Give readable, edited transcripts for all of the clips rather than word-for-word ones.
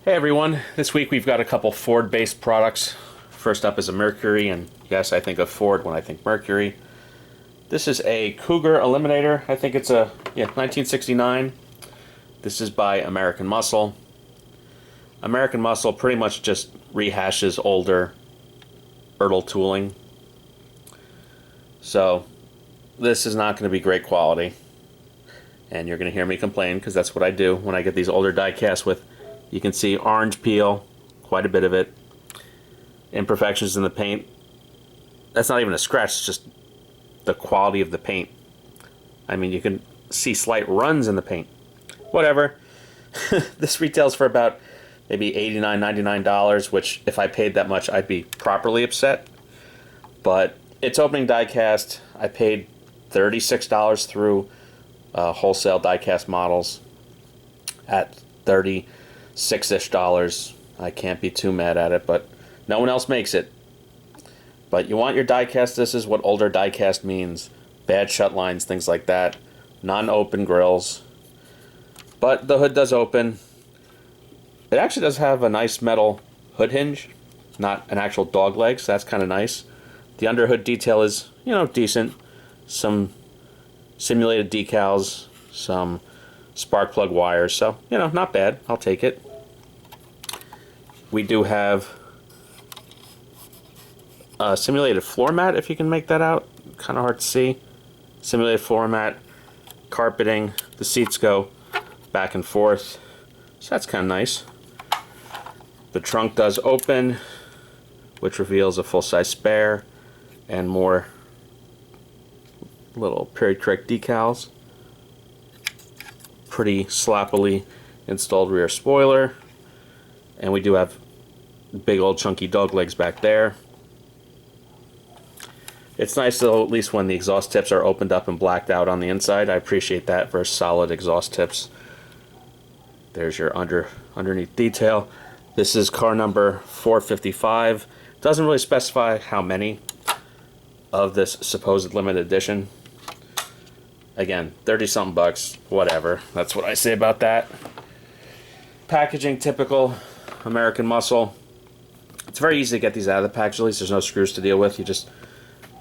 Hey everyone, this week we've got a couple Ford-based products. First up is a Mercury, and yes, I think of Ford when I think Mercury. This is a Cougar Eliminator. I think it's a 1969. This is by American Muscle. American Muscle pretty much just rehashes older Ertl tooling. So this is not going to be great quality. And you're going to hear me complain because that's what I do when I get these older die-casts with, you can see orange peel, quite a bit of it. Imperfections in the paint. That's not even a scratch, it's just the quality of the paint. I mean, you can see slight runs in the paint. Whatever. This retails for about maybe $89, $99, which if I paid that much, I'd be properly upset. But it's opening die-cast. I paid $36 through wholesale die-cast models at $36-ish. I can't be too mad at it, but no one else makes it. But you want your die-cast, this is what older die-cast means. Bad shut lines, things like that. Non-open grills. But the hood does open. It actually does have a nice metal hood hinge, not an actual dog leg, so that's kind of nice. The underhood detail is, decent. Some simulated decals, some spark plug wires, so, not bad. I'll take it. We do have a simulated floor mat, if you can make that out. Kind of hard to see. Simulated floor mat, carpeting. The seats go back and forth, so that's kind of nice. The trunk does open, which reveals a full-size spare and more little period correct decals. Pretty sloppily installed rear spoiler, and we do have big old chunky dog legs back there. It's nice though, at least when the exhaust tips are opened up and blacked out on the inside. I appreciate that versus solid exhaust tips. There's your underneath detail. This is car number 455. Doesn't really specify how many of this supposed limited edition. Again, 30-something bucks, whatever. That's what I say about that. Packaging, typical American Muscle. It's very easy to get these out of the package, at least there's no screws to deal with. You just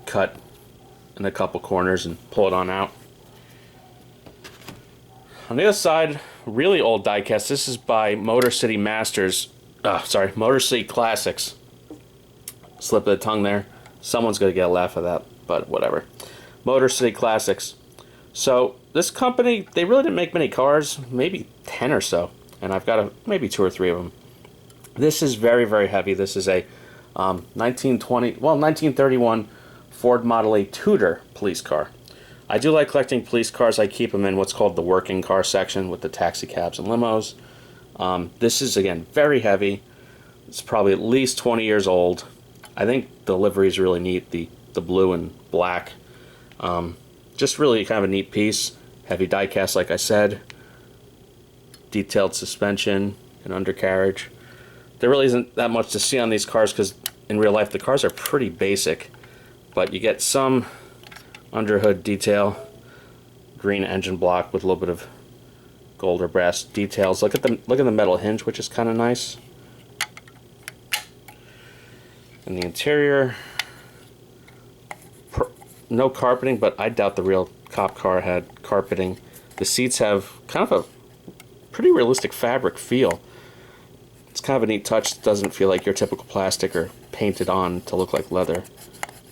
cut in a couple corners and pull it on out. On the other side, really old die-cast. This is by Motor City Classics. Slip of the tongue there. Someone's going to get a laugh at that, but whatever. Motor City Classics. So this company, they really didn't make many cars, maybe 10 or so, and I've got maybe 2 or 3 of them. This is very, very heavy. This is a 1931 Ford Model A Tudor police car. I do like collecting police cars. I keep them in what's called the working car section with the taxi cabs and limos. This is, again, very heavy. It's probably at least 20 years old. I think the livery is really neat, the blue and black. Just really kind of a neat piece. Heavy die-cast, like I said. Detailed suspension and undercarriage. There really isn't that much to see on these cars because in real life the cars are pretty basic. But you get some underhood detail. Green engine block with a little bit of gold or brass details. Look at the metal hinge, which is kind of nice. In the interior, no carpeting, but I doubt the real cop car had carpeting. The seats have kind of a pretty realistic fabric feel. It's kind of a neat touch. It doesn't feel like your typical plastic or painted on to look like leather,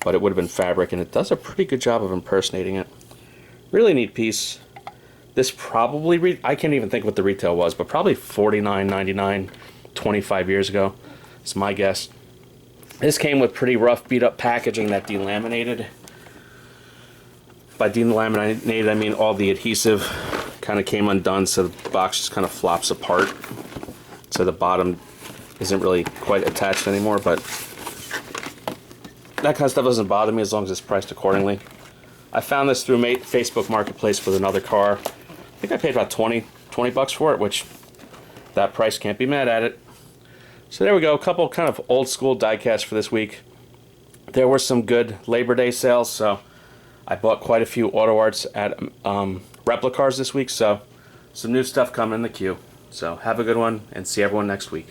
but it would have been fabric, and it does a pretty good job of impersonating it. Really neat piece. This probably, I can't even think what the retail was, but probably $49.99 25 years ago. It's my guess. This came with pretty rough, beat-up packaging that delaminated. By delaminated, I mean all the adhesive kind of came undone, so the box just kind of flops apart. So the bottom isn't really quite attached anymore, but that kind of stuff doesn't bother me as long as it's priced accordingly. I found this through Facebook Marketplace with another car. I think I paid about 20 bucks for it, which that price, can't be mad at it. So there we go, a couple kind of old school die-casts for this week. There were some good Labor Day sales, so I bought quite a few auto arts at Replicars this week, so some new stuff coming in the queue. So have a good one, and see everyone next week.